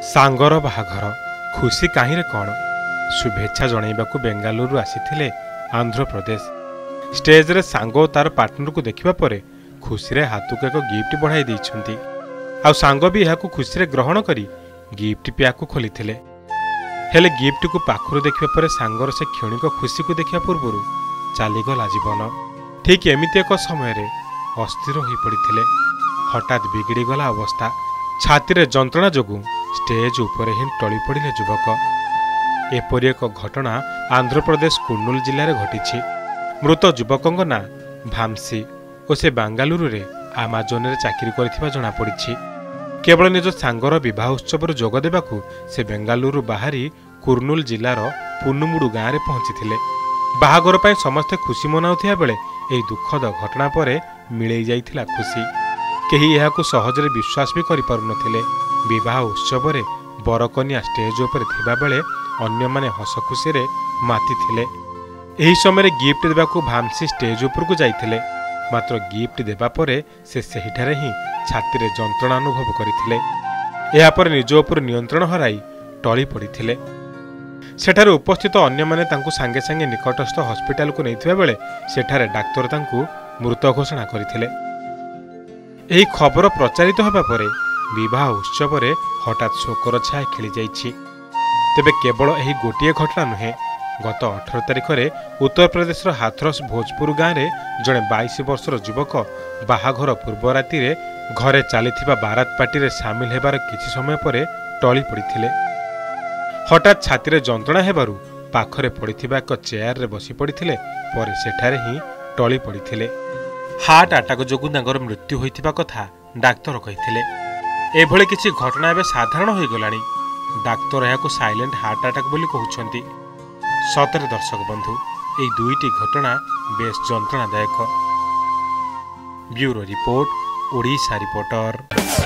सांगर बाहाघर खुशी कहीं कौन शुभेच्छा जनइबाकू बेंगालुरु आसीथिले आंध्र प्रदेश। स्टेज रे सांग तार पार्टनर को देखिबा परे खुशी रे हाथ को एक गिफ्ट बढ़ाई देइछंती। आ सांग भी यहाकू खुशी रे ग्रहण करी गिफ्ट पियाकू खोलिथिले। हेले गिफ्ट को पाखरु देखिबा परे सांगर से क्षणिक खुशी को देखिया पूर्वरु चालीगला जीवन। ठीक एमिति एक समय रे अस्थिर होई पड़िथिले। हठात बिगड़ी गला अवस्था। छाती रे जंत्रणा जोगु स्टेज उपरे ही टली पड़िले युवक। एपरि एक घटना आंध्र प्रदेश कुर्नूल जिले में घटी। मृत युवकों ना भामसी और से बेंगालुरु रे आमाजोन रे चाकरी करथिबा जणा पड़िछि। केवल निज सांगर विवाह उत्सव जोग देबाकू से बेंगालुरु बाहरी कुर्नूल जिलार पुनुमुडु गाँव में पहुंची। बाहाघर पर समस्ते खुशी मनाउथिया बेले एही दुखद घटना परे मिलई जाइथिला खुशी। केही एहाकू सहजरे विश्वास भी करि पारु नथिले। विवाह उत्सव रे बरकन्या स्टेज उपर थिबा बेले अन्य माने हस खुशी रे माती थिले। एही समय गिफ्ट देबाकू भामसी स्टेज उपर को जाइथिले। मात्र गिफ्ट देबा परे से सेहिठारे ही छाती रे जंत्रणा अनुभव करिथिले। एहा पर निज उपर नियंत्रण हराई टली पड़िथिले। सेठारे उपस्थित अन्य माने तांकू सांगे सांगे निकटस्थ हॉस्पिटल को नैथिबा बेले सेठारे डाक्टर तांकू मृत घोषणा करिथिले। एही खबर प्रचारित होबा परे विवाह उत्सव रे हठात शोकर छाया खेली जाइछि। तेबे केवल एही गोटिए घटना नुहे। गत 18 तारिख रे उत्तर प्रदेश हाथरस भोजपुर गाँव रे जड़े 22 वर्षर युवक बाहाघर पूर्व राति रे घरे चलीथिबा बारात पार्टी रे सामिल हेबार किछि समय परे टली पड़िथिले। हठात छाती रे जंत्रणा हेबारु पाखरे पड़िथिबा एक चेयर रे बसी पड़िथिले। परे सेठारे ही टली पड़िथिले। हार्ट अटैक जोगु तांकर मृत्यु होइथिबा कथा डाक्तर कहिथिले। एभଳି किछि घटना एबे साधारण होई गलानी। डाक्तर एहाकू साइलेंट हार्ट अटैक बोली कहउछंती। सतरे दर्शक बंधु एई दुईटी घटना बेस जंत्रणादायक। Bureau report, Odisha reporter.